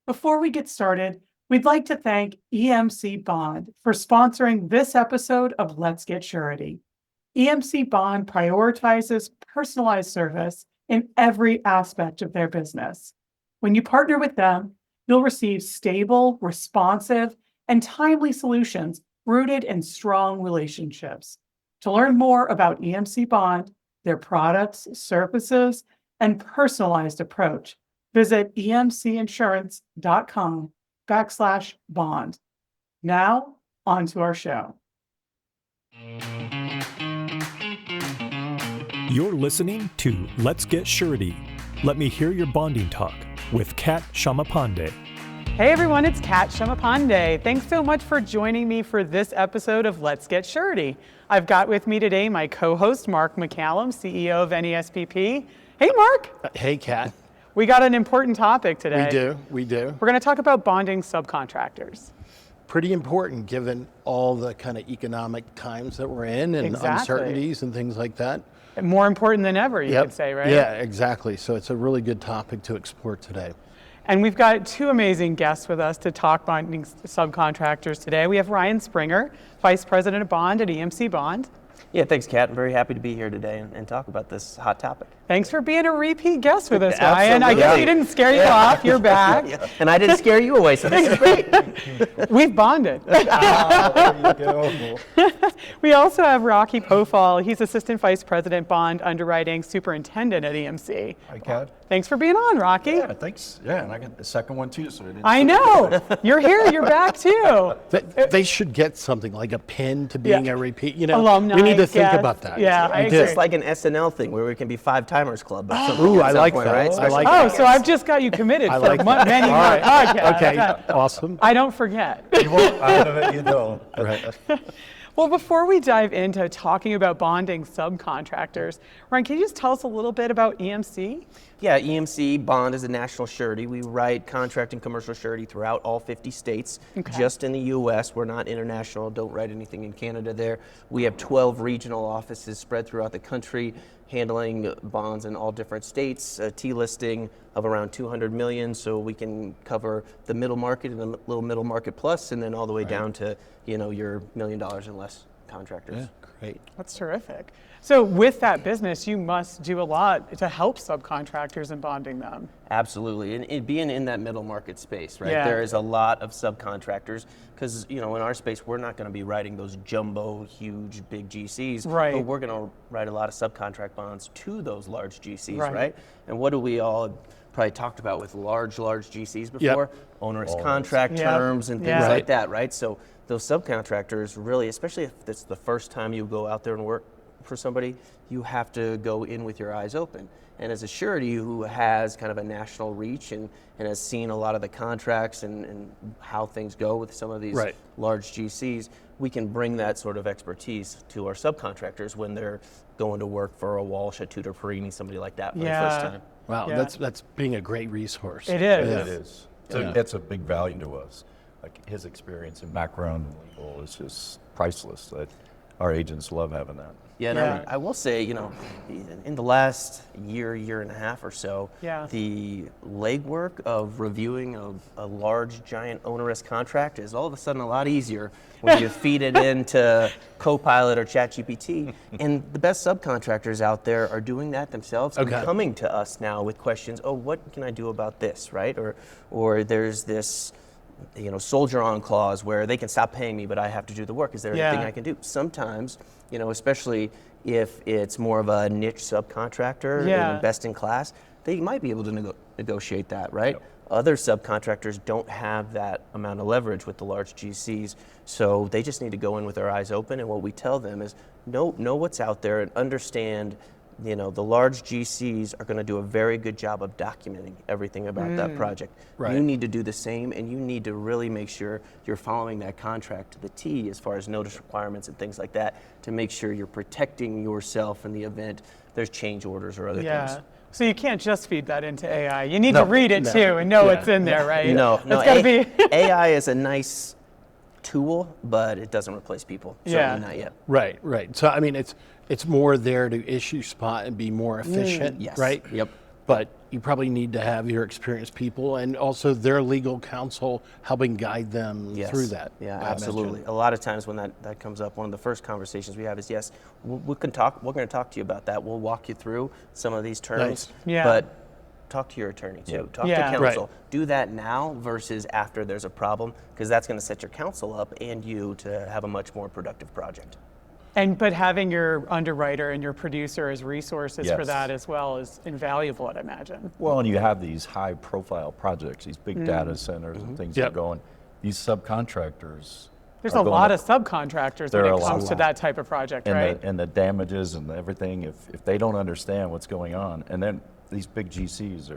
Before we get started, we'd like to thank EMC Bond for sponsoring this episode of Let's Get Surety. EMC Bond prioritizes personalized service in every aspect of their business. When you partner with them, you'll receive stable, responsive, and timely solutions rooted in strong relationships. To learn more about EMC Bond, their products, services, and personalized approach, visit emcinsurance.com/bond. Now, on to our show. You're listening to Let's Get Surety. Let me hear your bonding talk with Kat Shamapande. Hey everyone, it's Kat Shamapande. Thanks so much for joining me for this episode of Let's Get Surety. I've got with me today my co-host, Mark McCallum, CEO of NESPP. Hey, Mark. Hey, Kat. We got an important topic today. We do. We're going to talk about bonding subcontractors. Pretty important given all the kind of economic times that we're in and uncertainties and things like that. More important than ever, you could say, right? Yeah, exactly. So it's a really good topic to explore today. And we've got two amazing guests with us to talk bonding subcontractors today. We have Ryan Springer, Vice President of Bond at EMC Bond. Yeah, thanks, Kat. I'm very happy to be here today and talk about this hot topic. Thanks for being a repeat guest with us, Ryan. I guess he didn't scare you off. You're back. And I didn't scare you away, so this is great. We've bonded. There you go. We also have Rocky Pofall. He's Assistant Vice President, Bond Underwriting Superintendent at EMC. Hi, Kat. Thanks for being on, Rocky. Yeah, thanks. Yeah, and I got the second one too, so I know. You're here. You're back too. They should get something like a pin to being a repeat. You know, alumni. we need to think guest. about that. Yeah, I agree. It's like an SNL thing where we can be five-timers club. Ooh, I like that. Right? I like Oh, that. so I've just got you committed for like that. many more podcasts. Okay, awesome. I don't forget. You won't out of it, you don't. Right. Well, before we dive into talking about bonding subcontractors, Ryan, can you just tell us a little bit about EMC? Yeah, EMC Bond is a national surety. We write contract and commercial surety throughout all 50 states. Okay. Just in the U.S., we're not international, don't write anything in Canada there. We have 12 regional offices spread throughout the country, handling bonds in all different states, a T-listing of around 200 million, so we can cover the middle market and the little middle market plus, and then all the way down to, your $1 million and less contractors. Yeah, great. That's terrific. So with that business, you must do a lot to help subcontractors in bonding them. Absolutely, and being in that middle market space, right? Yeah. There is a lot of subcontractors because, in our space, we're not going to be writing those jumbo, huge, big GCs. Right. But we're going to write a lot of subcontract bonds to those large GCs, Right. right? And what do we all probably talked about with large GCs before? Onerous contract terms and things like that, right? So those subcontractors really, especially if it's the first time you go out there and work for somebody, you have to go in with your eyes open. And as a surety who has kind of a national reach and has seen a lot of the contracts and how things go with some of these large GCs, we can bring that sort of expertise to our subcontractors when they're going to work for a Walsh, a Tudor Perini, somebody like that for the first time. Wow, that's being a great resource. It is. It is. It's a big value to us. Like his experience and background in legal is just priceless. That our agents love having that. Yeah, and I will say, in the last year and a half or so, the legwork of reviewing a large, giant, onerous contract is all of a sudden a lot easier when you feed it into Copilot or ChatGPT. And the best subcontractors out there are doing that themselves and coming to us now with questions. Oh, what can I do about this, right? Or there's this soldier on clause where they can stop paying me, but I have to do the work. Is there anything I can do? Sometimes, especially if it's more of a niche subcontractor and best in class, they might be able to negotiate that, right? Yep. Other subcontractors don't have that amount of leverage with the large GCs, so they just need to go in with their eyes open, and what we tell them is know what's out there and understand the large GCs are going to do a very good job of documenting everything about that project. Right. You need to do the same, and you need to really make sure you're following that contract to the T as far as notice requirements and things like that to make sure you're protecting yourself in the event there's change orders or other things. So you can't just feed that into AI. You need to read it too and know what's in there, right? No, It's gotta be AI is a nice tool, but it doesn't replace people. Certainly not yet. Right. So I mean, it's more there to issue spot and be more efficient, Yes. right? Yep. But you probably need to have your experienced people and also their legal counsel helping guide them through that. Yeah, I absolutely. imagine. A lot of times when that comes up, one of the first conversations we have is, yes, we're going to talk to you about that. We'll walk you through some of these terms, Nice. Yeah. but talk to your attorney too. Talk to Yeah. counsel. Right. Do that now versus after there's a problem, because that's going to set your counsel up and you to have a much more productive project. But having your underwriter and your producer as resources for Yes. that as well is invaluable, I'd imagine. Well, and you have these high-profile projects, these big data centers and things that Yep. are going. These subcontractors. There's are a going lot to- of subcontractors There when are it a comes lot. to that type of project, and right? the damages and everything. If they don't understand what's going on, and then these big GCs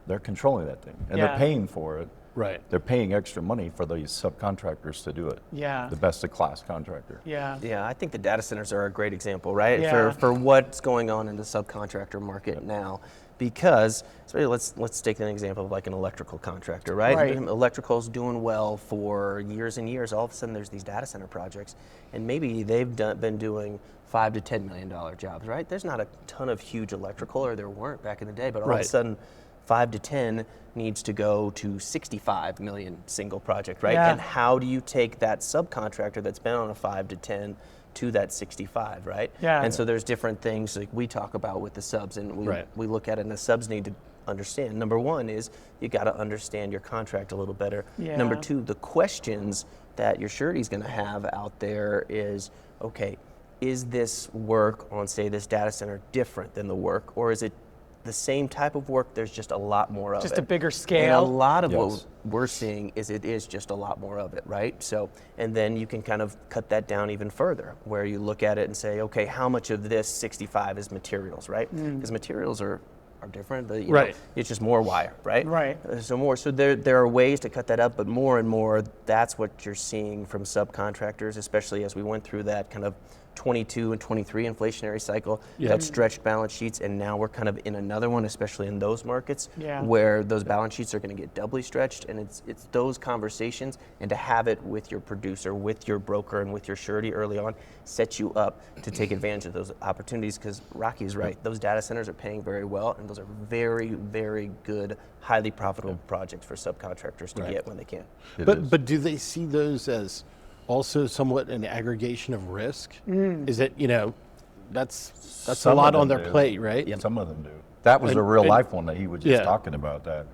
they're controlling that thing, and Yeah. they're paying for it. Right. They're paying extra money for these subcontractors to do it. Yeah. The best of class contractor. Yeah. Yeah, I think the data centers are a great example, right? Yeah. For what's going on in the subcontractor market now. Because, let's take an example of like an electrical contractor, right? Right. Electrical's doing well for years and years. All of a sudden, there's these data center projects, and maybe they've been doing $5 to $10 million jobs, right? There's not a ton of huge electrical, or there weren't back in the day, but all of a Right. sudden, 5 to 10 needs to go to 65 million single project, right? Yeah. And how do you take that subcontractor that's been on a 5 to 10 to that 65, right? Yeah. And so there's different things like we talk about with the subs, and we look at it, and the subs need to understand. Number one is you got to understand your contract a little better. Yeah. Number two, the questions that your surety is going to have out there is, okay, is this work on, say, this data center different than the work, or is it the same type of work, there's just a lot more of it. Just a bigger And a scale. lot of Yes. what we're seeing is it is just a lot more of it, right? So, and then you can kind of cut that down even further, where you look at it and say, okay, how much of this 65 is materials, right? Because materials are different. You know, Right. it's just more wire, right? Right. So there are ways to cut that up, but more and more, that's what you're seeing from subcontractors, especially as we went through that kind of 22 and 23 inflationary cycle that stretched balance sheets, and now we're kind of in another one, especially in those markets where those balance sheets are going to get doubly stretched, and it's those conversations, and to have it with your producer, with your broker, and with your surety early on sets you up to take advantage of those opportunities, because Rocky's right, those data centers are paying very well, and those are very, very good, highly profitable projects for subcontractors to get when they can. But do they see those as also somewhat an aggregation of risk? Is it, that's Some a lot of on them their do. plate, right? Yeah, some of them do. That was a real and- life one that he was just Yeah. talking about. That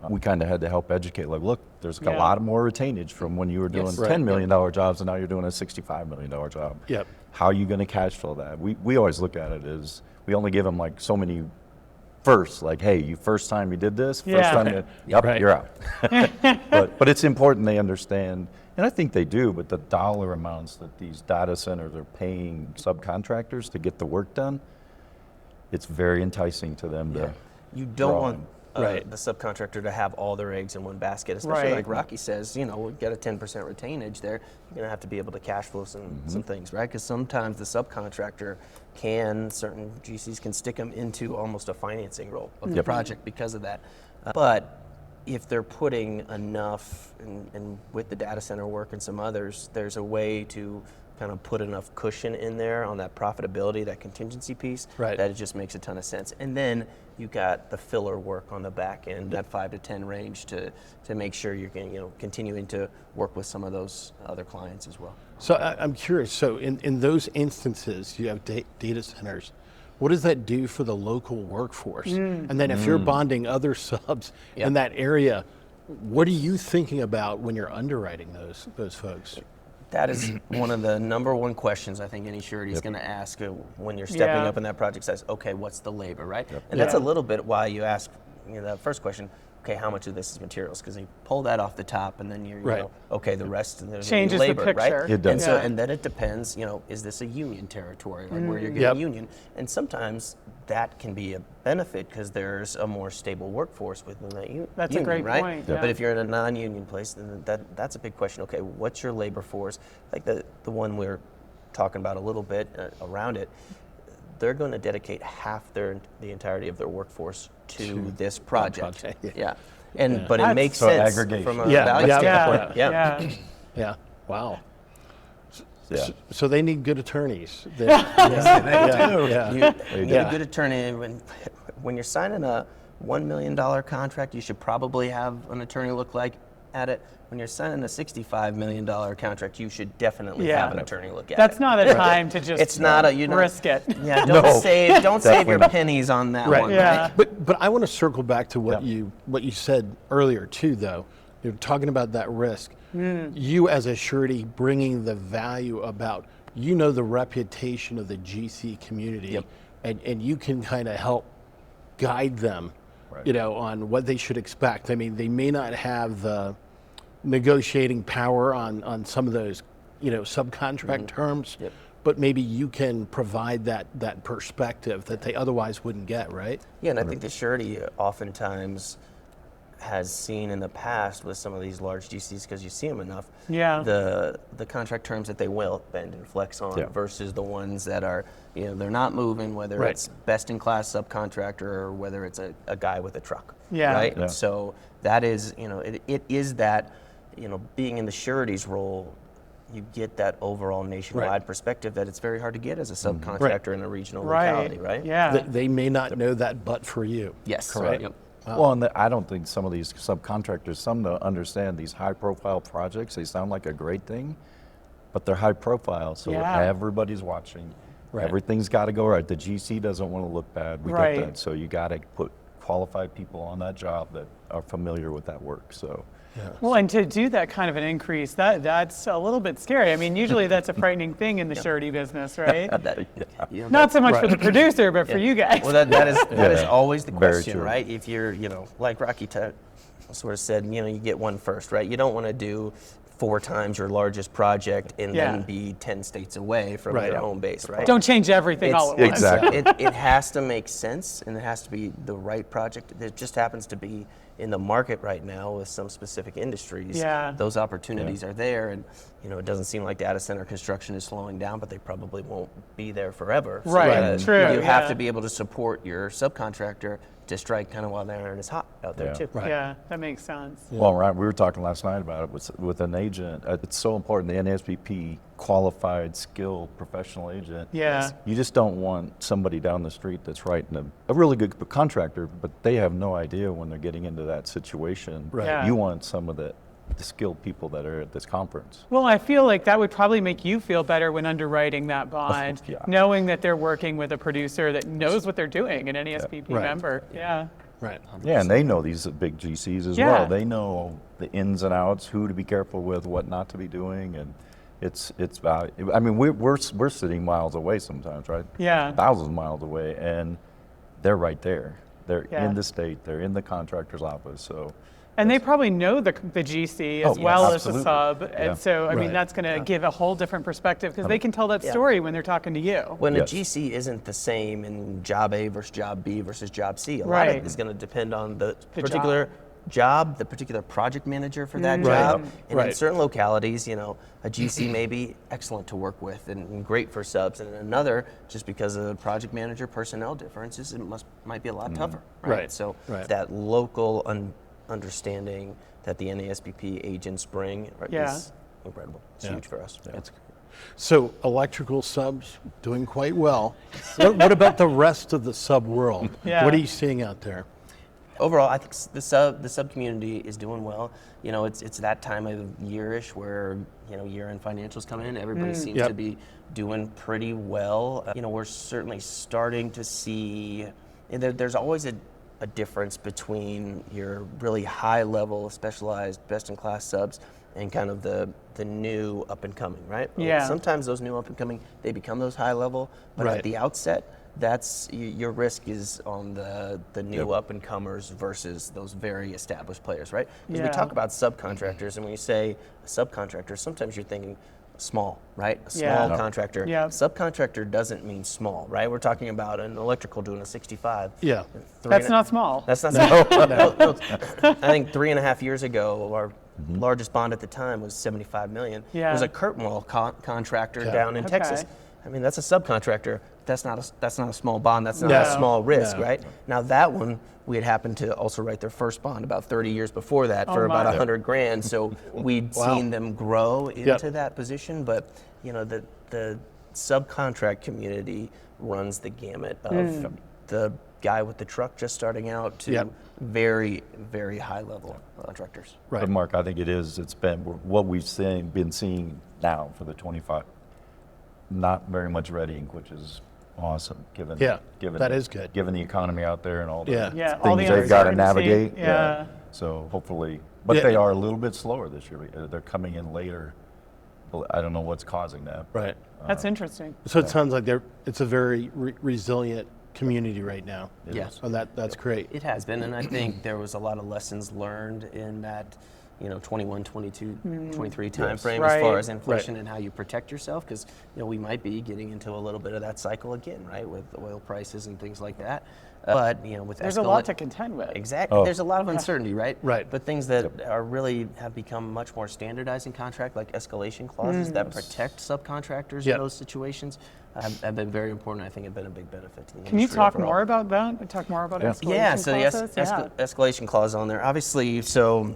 we kind of had to help educate. Like, look, there's a Yeah. lot more retainage from when you were doing Yes. Right. $10 million jobs, and now you're doing a $65 million job. Yep. How are you going to cash flow that? We always look at it as we only give them like so many first. Like, hey, you first time you did this, first Yeah. time yep, Right. you're out. but it's important they understand. And I think they do, but the dollar amounts that these data centers are paying subcontractors to get the work done, it's very enticing to them to. You don't want Right. the subcontractor to have all their eggs in one basket, especially Right. like Rocky says, we'll get a 10% retainage there. You're going to have to be able to cash flow some things, right? Because sometimes the subcontractor certain GCs can stick them into almost a financing role of the project because of that. But if they're putting enough, and with the data center work and some others, there's a way to kind of put enough cushion in there on that profitability, that contingency piece, Right. that it just makes a ton of sense. And then you got the filler work on the back end, that 5 to 10 range, to make sure you're continuing to work with some of those other clients as well. So I'm curious, so in those instances, you have data centers. What does that do for the local workforce? And then if you're bonding other subs in that area, what are you thinking about when you're underwriting those folks? That is one of the number one questions I think any surety is going to ask when you're stepping Yeah. up in that project. Says, okay, what's the labor, right? And that's a little bit why you ask that first question. Okay, how much of this is materials? Because you pull that off the top, and then you're Right. Okay, the rest there's Changes the labor, picture. right? It does. And so Yeah. and then it depends. Is this a union territory, like where you're getting Yep. union? And sometimes that can be a benefit because there's a more stable workforce within that That's a union, great right? point, But yeah. if you're in a non-union place, then that's a big question. Okay, what's your labor force? Like the one we're talking about a little bit around it, they're going to dedicate half the entirety of their workforce to this project. project, Yeah, but it That's- makes So sense aggregation. from a Yeah, value yeah, standpoint. Yeah. Yeah. Wow. Yeah. So they need good attorneys. Yeah. You Yeah. need a good attorney when you're signing $1 million contract, you should probably have an attorney look at it. When you're signing a $65 million contract, you should definitely Yeah. have an attorney look at That's it. not a time to just It's not a, risk it. Yeah, don't save definitely your not. pennies on that Right. one. Yeah. But I want to circle back to what you said earlier too, though. You're talking about that risk. You as a surety bringing the value about, the reputation of the GC community, and you can kind of help guide them, on what they should expect. I mean, they may not have the negotiating power on some of those, subcontract terms, but maybe you can provide that perspective that they otherwise wouldn't get, right? Yeah, and I think the surety oftentimes has seen in the past with some of these large GCs, because you see them enough, the contract terms that they will bend and flex on versus the ones that are, they're not moving, whether it's best in class subcontractor or whether it's a guy with a truck. Right? Yeah. So that is, it is that, being in the surety's role, you get that overall nationwide perspective that it's very hard to get as a subcontractor in a regional locality, right? Yeah. They may not know that, but for you. Yes. Correct. Yep. Well, and I don't think some of these subcontractors, some don't understand these high-profile projects. They sound like a great thing, but they're high-profile, so everybody's watching. Right. Everything's got to go right. The GC doesn't want to look bad. We Right. get that. So you got to put qualified people on that job that are familiar with that work. So. Well, and to do that kind of an increase, that's a little bit scary. I mean, usually that's a frightening thing in the surety business, right? Not so much for the producer, but for you guys. Well, that is always the Very question, true. right? If you're, like Rocky sort of said, you get one first, right? You don't want to do 4 times your largest project and then be 10 states away from your home base, right? Don't change everything all at once. Exactly. It has to make sense, and it has to be the right project. It just happens to be in the market right now with some specific industries. Yeah. Those opportunities are there, and it doesn't seem like data center construction is slowing down, but they probably won't be there forever. So Right, true, You have yeah. to be able to support your subcontractor to strike kind of while the iron is hot out there too. Yeah, that makes sense. Well, Ryan, we were talking last night about it with an agent. It's so important. The NSPP qualified, skilled, professional agent. Yeah. You just don't want somebody down the street that's writing a really good contractor, but they have no idea when they're getting into that situation. Right. Yeah. You want some of the skilled people that are at this conference. Well, I feel like that would probably make you feel better when underwriting that bond, knowing that they're working with a producer that knows what they're doing, an NESPP member. Yeah. Right. Yeah, and they know these big GCs as well. They know the ins and outs, who to be careful with, what not to be doing, and it's valuable. I mean, we're sitting miles away sometimes, right? Yeah. Thousands of miles away, and they're right there. They're Yeah. in the state. They're in the contractor's office. So. And they probably know the GC as Oh, well yes, as the absolutely. sub. Yeah. And so, I mean, Right. that's going to give a whole different perspective because they can tell that story when they're talking to you. When Yes. a GC isn't the same in job A versus job B versus job C, a lot Right. of it is going to depend on the particular job, the particular project manager for that Mm. job. And in Right. certain localities, a GC may be excellent to work with and great for subs, and in another, just because of the project manager personnel differences, it might be a lot tougher. Right. Right. So Right. that local understanding that the NASBP agents bring is incredible. It's huge for us. Yeah. So electrical subs doing quite well. What about the rest of the sub world? Yeah. What are you seeing out there? Overall, I think the sub community is doing well. It's that time of yearish where year-end financials come in. Everybody seems to be doing pretty well. We're certainly starting to see. There's always a difference between your really high-level, specialized, best-in-class subs and kind of the new up-and-coming, right? Yeah. Sometimes those new up-and-coming, they become those high-level, but Right. at the outset, that's your risk is on the new up-and-comers versus those very established players, right? Because we talk about subcontractors, and when you say a subcontractor, sometimes you're thinking small, right? A small contractor. Yeah. Subcontractor doesn't mean small, right? We're talking about an electrical doing a 65. Yeah. That's not small. That's not small. No. I think 3.5 years ago, our largest bond at the time was $75 million. Yeah. It was a curtain wall contractor down in Texas. I mean, that's a subcontractor. That's not a small bond. That's not a small risk, right? Now that one, we had happened to also write their first bond about 30 years before that for about $100,000. So we'd seen them grow into that position, but the subcontract community runs the gamut of the guy with the truck just starting out to Yep. very, very high level contractors. Right. But Mark, I think it's been what we've been seeing now for the 25. Not very much red ink, which is awesome, given that is good. given the economy out there and all the Yeah, all things the they've got to uncertainty. navigate. Yeah. So hopefully, but Yeah. they are a little bit slower this year. They're coming in later. I don't know what's causing that. Right. That's interesting. So it sounds like it's a very resilient community right now. It Yeah. is. And that's great. It has been, and I think there was a lot of lessons learned in that, 21, 22, 23 timeframe as far Right. as inflation and how you protect yourself, because we might be getting into a little bit of that cycle again, right, with oil prices and things like that. But with There's a lot to contend with. Exactly. Oh. There's a lot of uncertainty, right? Right. But things that are really have become much more standardized in contract, like escalation clauses that protect subcontractors Yep. in those situations, have been very important. I think have been a big benefit to the Can you industry talk overall. more about that? Talk more about escalation Yeah, so the clauses? Yeah. escalation clause on there. Obviously, so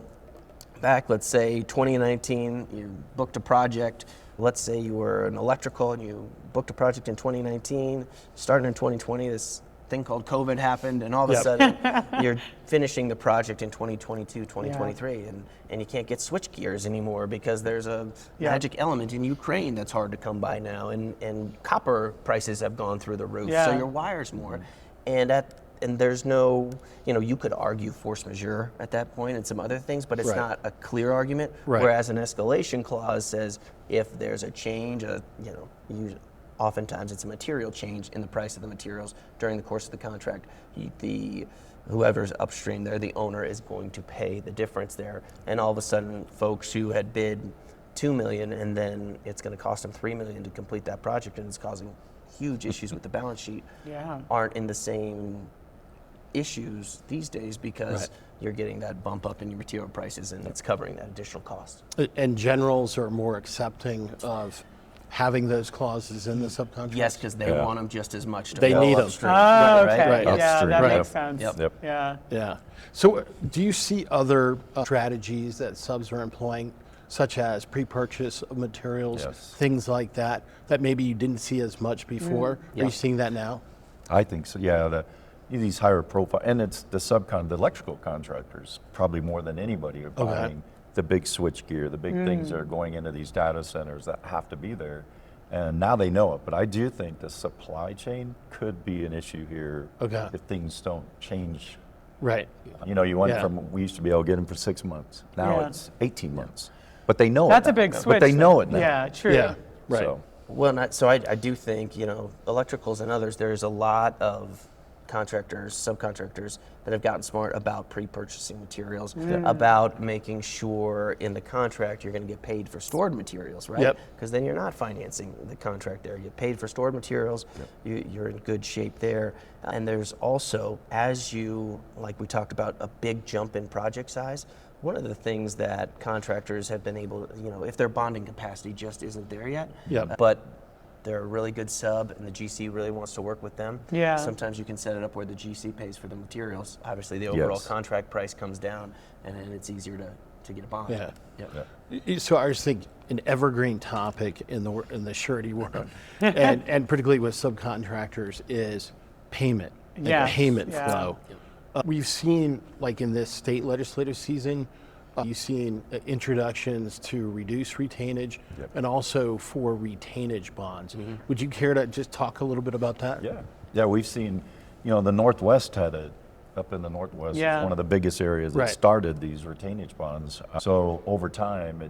back, let's say 2019, you booked a project. Let's say you were an electrical and you booked a project in 2019, started in 2020, this thing called COVID happened, and all of a Yep. sudden you're finishing the project in 2022, 2023, and you can't get switch gears anymore because there's a magic element in Ukraine that's hard to come by now, and copper prices have gone through the roof, so Yeah. your wire's more. And there's no, you could argue force majeure at that point and some other things, but it's Right. not a clear argument. Right. Whereas an escalation clause says if there's a change, oftentimes it's a material change in the price of the materials during the course of the contract. Whoever's upstream there, the owner is going to pay the difference there. And all of a sudden, folks who had bid $2 million and then it's going to cost them $3 million to complete that project, and it's causing huge issues with the balance sheet, Yeah. aren't in the same issues these days because Right. you're getting that bump up in your material prices and it's covering that additional cost. And generals are more accepting of having those clauses in the subcontract? Yes, because they want them just as much to They go need 'em. upstream. Oh, Right, okay. right. Yeah, Upstream. that Right. makes sense. Yep. Yeah. Yeah. So do you see other strategies that subs are employing, such as pre-purchase of materials, Yes. things like that, that maybe you didn't see as much before? Are Yeah. you seeing that now? I think so. Yeah, these higher profile, and it's the electrical contractors probably more than anybody are buying the big switch gear, the big things that are going into these data centers that have to be there. And now they know it, but I do think the supply chain could be an issue here Okay. if things don't change. Right. You went Yeah. from, we used to be able to get them for 6 months. Now Yeah. it's 18 months. But they know That's it a big now. switch. But they know though. it now. Yeah, true. Yeah. Right. So, Well, so I do think, electricals and others, there's a lot of contractors, subcontractors that have gotten smart about pre-purchasing materials, about making sure in the contract you're going to get paid for stored materials, right? Yep. Because then you're not financing the contract there. You get paid for stored materials, you're in good shape there. And there's also, like we talked about, a big jump in project size. One of the things that contractors have been able, if their bonding capacity just isn't there yet, Yep. but they're a really good sub and the GC really wants to work with them. Yeah. Sometimes you can set it up where the GC pays for the materials. Obviously, the overall Yes. contract price comes down, and then it's easier to get a bond. Yeah. Yep. So I just think an evergreen topic in the surety world, and particularly with subcontractors, is payment, and Yes, payment yeah. flow. We've seen, like in this state legislative season, you've seen introductions to reduce retainage and also for retainage bonds. Would you care to just talk a little bit about that? yeah, we've seen, the Northwest had it. Up in the Northwest, Yeah. it's one of the biggest areas that Right. started these retainage bonds. So over time,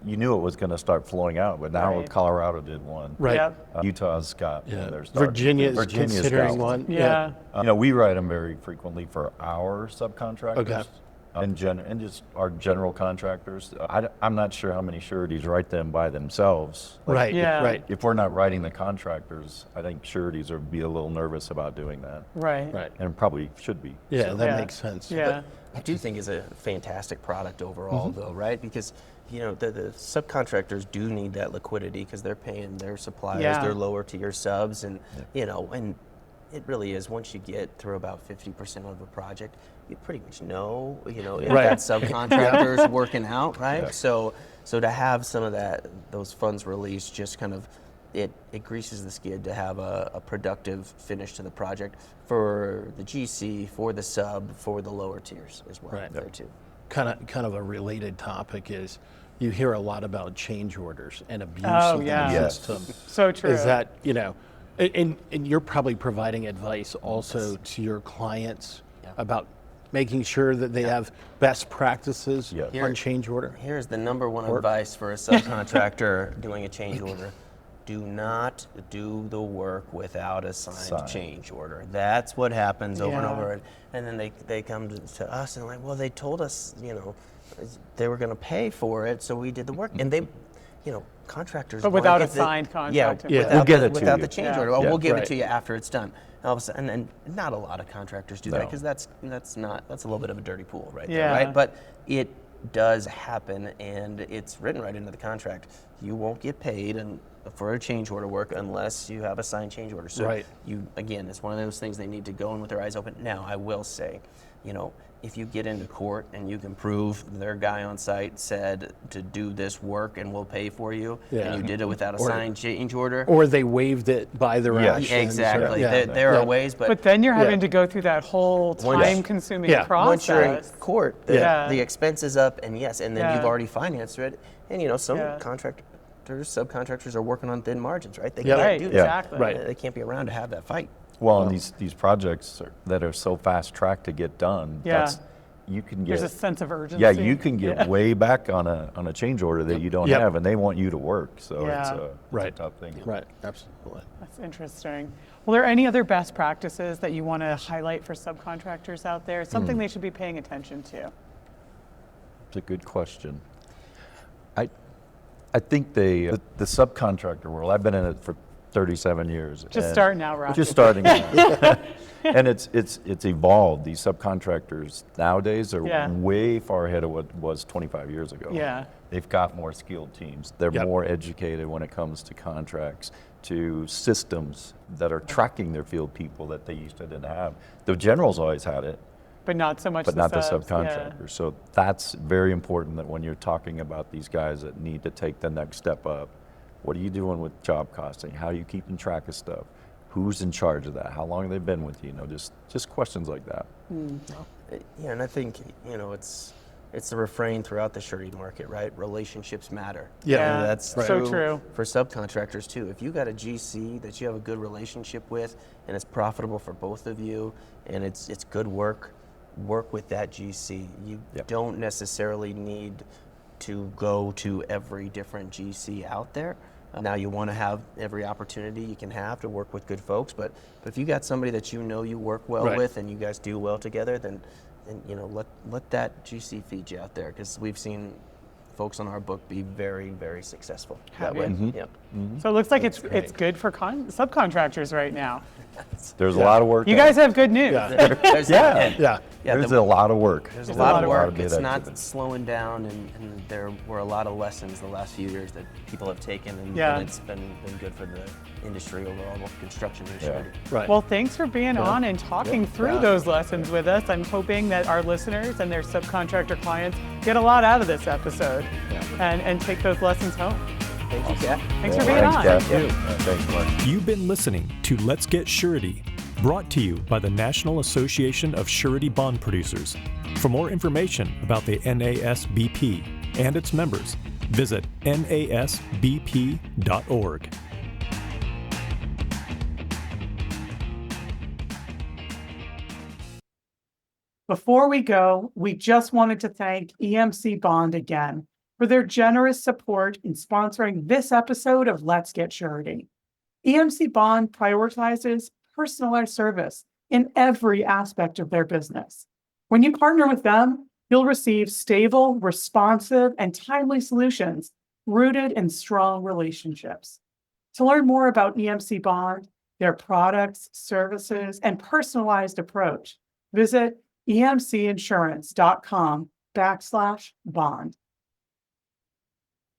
you knew it was going to start flowing out, but now Right. Colorado did one. Right. Yep. Utah's got Yeah. one. They're starting. Virginia's Virginia's considering got one. Yeah. We write them very frequently for our subcontractors. Okay. And just our general contractors. I'm not sure how many sureties write them by themselves. Right. Yeah. Right. If we're not writing the contractors, I think sureties would be a little nervous about doing that. Right. Right. And probably should be. Yeah, that Yeah. makes sense. Yeah. I do think it's a fantastic product overall, though, right? Because the subcontractors do need that liquidity because they're paying their suppliers, Yeah. their lower tier subs, and and it really is. Once you get through about 50% of a project, you pretty much know, if Right. that subcontractor is working out, right? So to have some of those funds released just kind of it greases the skid to have a productive finish to the project for the GC, for the sub, for the lower tiers as well. Right. There too. Kind of a related topic is you hear a lot about change orders and abuse Oh, of yeah. the Yes. system. So true. Is that, and you're probably providing advice also to your clients about making sure that they have best practices Yes. on change order? Here's the number one advice for a subcontractor doing a change order. Do not do the work without a signed change order. That's what happens over and Yeah. over. And then they come to us and like, well, they told us, they were going to pay for it, so we did the work. And they, contractors. But wanna without get a signed contract. Yeah. without We'll get the, it to without you. the change Yeah. order. Oh, Yeah. we'll give Right. it to you after it's done. All of a sudden, and not a lot of contractors do that No. because that's a little bit of a dirty pool right there, Yeah. right? But it does happen, and it's written right into the contract. You won't get paid for a change order work unless you have a signed change order. So Right. again, it's one of those things they need to go in with their eyes open. Now, I will say, if you get into court and you can prove their guy on site said to do this work and we'll pay for you, and you did it without a signed change order, Or they waived it by their Yeah. actions. exactly. Yeah. There are ways, But then you're having Yeah. to go through that whole time-consuming Yeah. process. once you're in court, Yeah. the expense is up, and yes, and then Yeah. you've already financed it. And some Yeah. subcontractors are working on thin margins, right? They Yeah. can't Right, do that. exactly. Right. They can't be around to have that fight. Well, and these projects that are so fast tracked to get done, Yeah. you can There's get a sense of urgency. yeah, you can get way back on a change order that you don't Yep. have, and they want you to work. So Yeah. it's Right. a tough thing. Right, absolutely. That's interesting. Well, are there any other best practices that you want to highlight for subcontractors out there? Something they should be paying attention to? It's a good question. I think the subcontractor world, I've been in it for 37 years. Just and- starting out, Rocky. Just starting out. And it's evolved. These subcontractors nowadays are Yeah. way far ahead of what was 25 years ago. Yeah. They've got more skilled teams. They're Yep. more educated when it comes to contracts, to systems that are tracking their field people that they used to didn't have. The generals always had it, But not so much but not the subs, yeah. subcontractors. So that's very important that when you're talking about these guys that need to take the next step up, what are you doing with job costing? How are you keeping track of stuff? Who's in charge of that? How long have they been with you? Just questions like that. Yeah, and I think it's the refrain throughout the surety market, right? Relationships matter. Yeah. And that's so true. for subcontractors too. If you got a GC that you have a good relationship with, and it's profitable for both of you, and it's good work with that GC. You Yep. don't necessarily need to go to every different GC out there. Now you want to have every opportunity you can have to work with good folks, but if you got somebody that you work well Right. with and you guys do well together, then let that GC feed you out there, because we've seen folks on our book be very, very successful Have that way. you? Yep. So it looks like it's good for subcontractors right now. There's a lot of work. You out guys have good news. Yeah. There's, Yeah. Yeah. There's a lot of work. There's a lot of work. good It's not activity. slowing down, and there were a lot of lessons the last few years that people have taken, and Yeah. it's been good for the industry overall, both construction and Yeah. surety. Right. Well, thanks for being on and talking through those lessons with us. I'm hoping that our listeners and their subcontractor clients get a lot out of this episode and take those lessons home. Thank you, Kat. Thanks for being on. Thanks, Kat. Thanks, Mark. You've been listening to Let's Get Surety, brought to you by the National Association of Surety Bond Producers. For more information about the NASBP and its members, visit nasbp.org. Before we go, we just wanted to thank EMC Bond again for their generous support in sponsoring this episode of Let's Get Surety. EMC Bond prioritizes personalized service in every aspect of their business. When you partner with them, you'll receive stable, responsive, and timely solutions rooted in strong relationships. To learn more about EMC Bond, their products, services, and personalized approach, visit emcinsurance.com/bond.